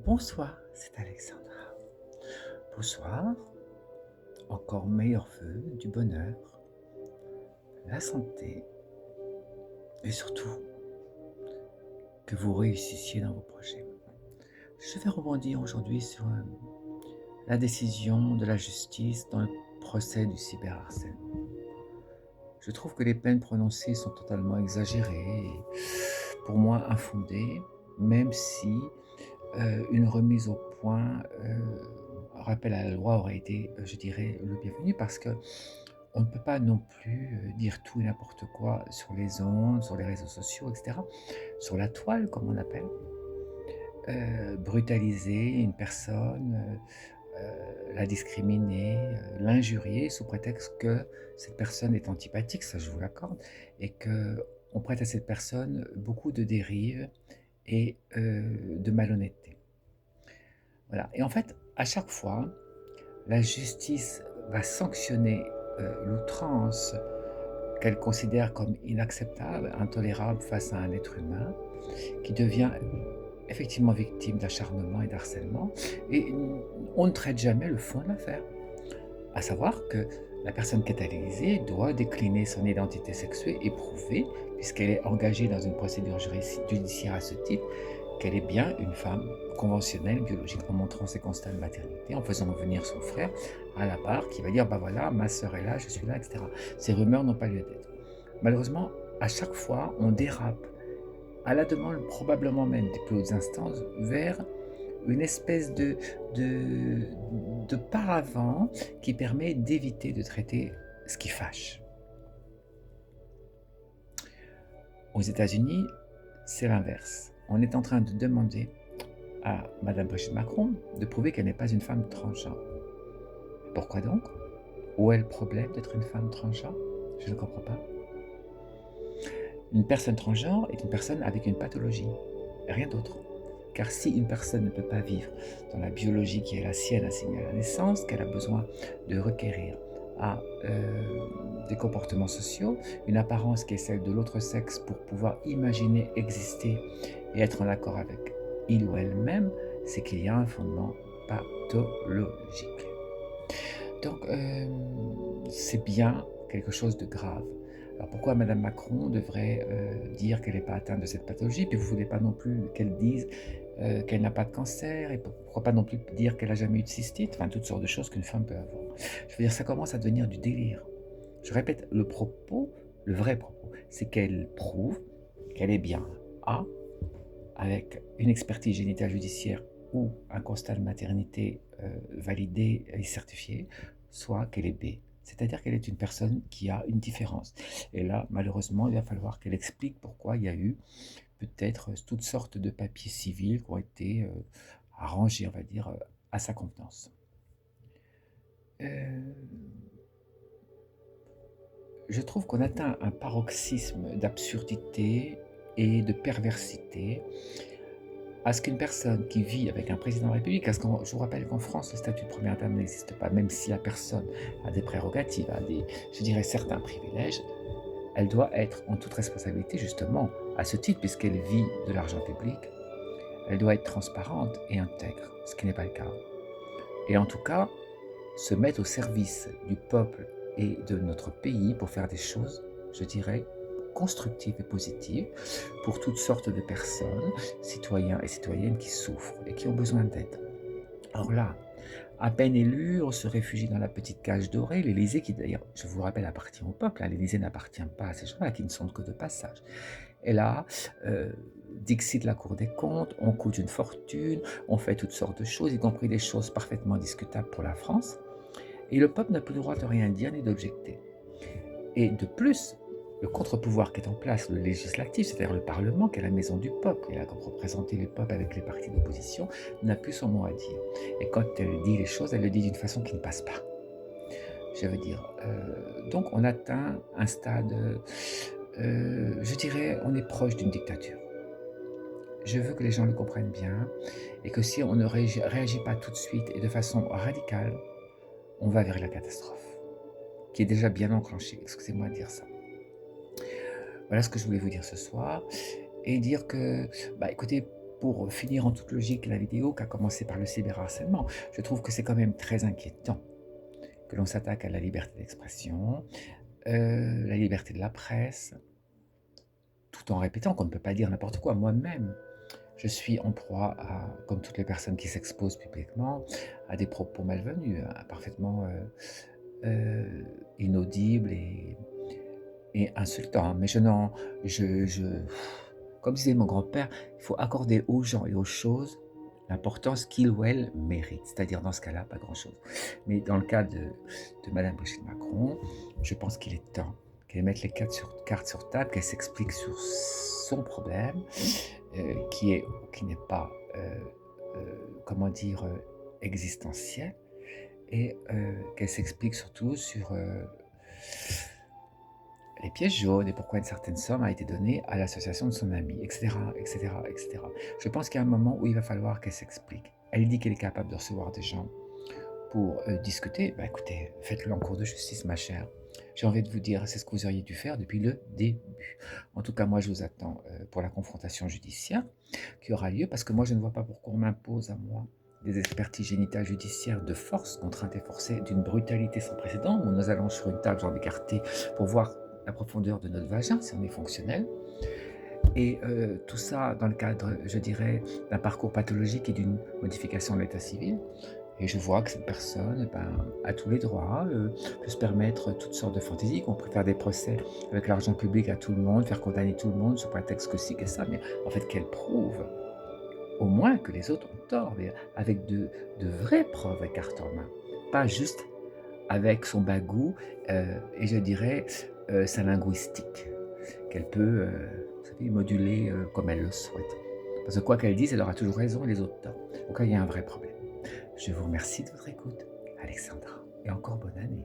Bonsoir, c'est Alexandra. Bonsoir, encore meilleurs vœux, du bonheur, la santé et surtout que vous réussissiez dans vos projets. Je vais rebondir aujourd'hui sur la décision de la justice dans le procès du cyberharcèlement. Je trouve que les peines prononcées sont totalement exagérées et pour moi infondées, même si une remise au point, un rappel à la loi aurait été, je dirais, le bienvenu parce que on ne peut pas non plus dire tout et n'importe quoi sur les ondes, sur les réseaux sociaux, etc. Sur la toile, comme on appelle. Brutaliser une personne, la discriminer, l'injurier sous prétexte que cette personne est antipathique, ça je vous l'accorde, et qu'on prête à cette personne beaucoup de dérives et de malhonnêteté. Voilà. Et en fait, à chaque fois, la justice va sanctionner l'outrance qu'elle considère comme inacceptable, intolérable face à un être humain qui devient effectivement victime d'acharnement et d'harcèlement. Et on ne traite jamais le fond de l'affaire, à savoir que la personne qui est analysée doit décliner son identité sexuelle et prouver, puisqu'elle est engagée dans une procédure judiciaire à ce titre, qu'elle est bien une femme conventionnelle, biologique, en montrant ses constats de maternité, en faisant venir son frère à la barre qui va dire bah voilà, ma sœur est là, je suis là, etc. Ces rumeurs n'ont pas lieu d'être. Malheureusement, à chaque fois, on dérape, à la demande probablement même des plus hautes instances, vers une espèce de, de paravent qui permet d'éviter de traiter ce qui fâche. Aux États-Unis, c'est l'inverse. On est en train de demander à Madame Brigitte Macron de prouver qu'elle n'est pas une femme transgenre. Pourquoi donc? Où est le problème d'être une femme transgenre? Je ne comprends pas. Une personne transgenre est une personne avec une pathologie, rien d'autre. Car si une personne ne peut pas vivre dans la biologie qui est la sienne assignée à la naissance, qu'elle a besoin de requérir à des comportements sociaux, une apparence qui est celle de l'autre sexe pour pouvoir imaginer exister et être en accord avec il ou elle-même, c'est qu'il y a un fondement pathologique. Donc, c'est bien quelque chose de grave. Alors pourquoi Madame Macron devrait dire qu'elle n'est pas atteinte de cette pathologie, puis vous ne voulez pas non plus qu'elle dise qu'elle n'a pas de cancer, et pourquoi pas non plus dire qu'elle n'a jamais eu de cystite, enfin toutes sortes de choses qu'une femme peut avoir. Je veux dire, ça commence à devenir du délire. Je répète, le propos, le vrai propos, c'est qu'elle prouve qu'elle est bien A, avec une expertise génitale judiciaire ou un constat de maternité validé et certifié, soit qu'elle est B. C'est-à-dire qu'elle est une personne qui a une différence. Et là, malheureusement, il va falloir qu'elle explique pourquoi il y a eu peut-être toutes sortes de papiers civils qui ont été arrangés, on va dire, à sa convenance. Euh, je trouve qu'on atteint un paroxysme d'absurdité et de perversité à ce qu'une personne qui vit avec un président de la République, parce que je vous rappelle qu'en France, le statut de première dame n'existe pas, même si la personne a des prérogatives, a des, je dirais, certains privilèges, elle doit être en toute responsabilité, justement, à ce titre, puisqu'elle vit de l'argent public, elle doit être transparente et intègre, ce qui n'est pas le cas. Et en tout cas, se mettre au service du peuple et de notre pays pour faire des choses, je dirais, constructives et positives pour toutes sortes de personnes, citoyens et citoyennes qui souffrent et qui ont besoin d'aide. Alors là, à peine élu, on se réfugie dans la petite cage dorée, l'Élysée qui d'ailleurs, je vous rappelle, appartient au peuple, l'Élysée n'appartient pas à ces gens-là qui ne sont que de passage. Et là, dixit la Cour des comptes, on coûte une fortune, on fait toutes sortes de choses, y compris des choses parfaitement discutables pour la France. Et le peuple n'a plus le droit de rien dire ni d'objecter. Et de plus, le contre-pouvoir qui est en place, le législatif, c'est-à-dire le Parlement, qui est la maison du peuple, il a comme représenter le peuple avec les partis d'opposition, n'a plus son mot à dire. Et quand elle dit les choses, elle le dit d'une façon qui ne passe pas. Je veux dire, donc on atteint un stade, je dirais, on est proche d'une dictature. Je veux que les gens le comprennent bien et que si on ne réagit pas tout de suite et de façon radicale, on va vers la catastrophe, qui est déjà bien enclenchée, excusez-moi de dire ça. Voilà ce que je voulais vous dire ce soir, et dire que, bah écoutez, pour finir en toute logique la vidéo qui a commencé par le cyberharcèlement, je trouve que c'est quand même très inquiétant que l'on s'attaque à la liberté d'expression, la liberté de la presse, tout en répétant qu'on ne peut pas dire n'importe quoi. Moi-même, je suis en proie à, comme toutes les personnes qui s'exposent publiquement, à des propos malvenus, parfaitement inaudibles et insultants. Mais je n'en... comme disait mon grand-père, il faut accorder aux gens et aux choses l'importance qu'ils ou elles méritent. C'est-à-dire, dans ce cas-là, pas grand-chose. Mais dans le cas de Madame Brigitte Macron, je pense qu'il est temps qu'elle mette les cartes sur table, qu'elle s'explique sur son problème, qui n'est pas, comment dire, existentiel, et qu'elle s'explique surtout sur les pièces jaunes et pourquoi une certaine somme a été donnée à l'association de son ami, etc., etc., etc. Je pense qu'il y a un moment où il va falloir qu'elle s'explique. Elle dit qu'elle est capable de recevoir des gens pour discuter. Bah, écoutez, faites-le en cours de justice, ma chère. J'ai envie de vous dire, c'est ce que vous auriez dû faire depuis le début. En tout cas, moi, je vous attends pour la confrontation judiciaire qui aura lieu, parce que moi, je ne vois pas pourquoi on m'impose à moi des expertises génitales judiciaires de force, contraintes et forcées, d'une brutalité sans précédent, où nous allons sur une table, genre écartée, pour voir la profondeur de notre vagin, si on est fonctionnel. Et tout ça dans le cadre, je dirais, d'un parcours pathologique et d'une modification de l'état civil. Et je vois que cette personne a tous les droits, peut se permettre toutes sortes de fantaisies, qu'on peut faire des procès avec l'argent public à tout le monde, faire condamner tout le monde sous prétexte que ci, que ça, mais en fait qu'elle prouve au moins que les autres ont tort, mais avec de vraies preuves à carte en main, pas juste avec son bagou et je dirais sa linguistique, qu'elle peut vous savez, moduler comme elle le souhaite. Parce que quoi qu'elle dise, elle aura toujours raison et les autres tort. Donc là, il y a un vrai problème. Je vous remercie de votre écoute, Alexandra, et encore bonne année.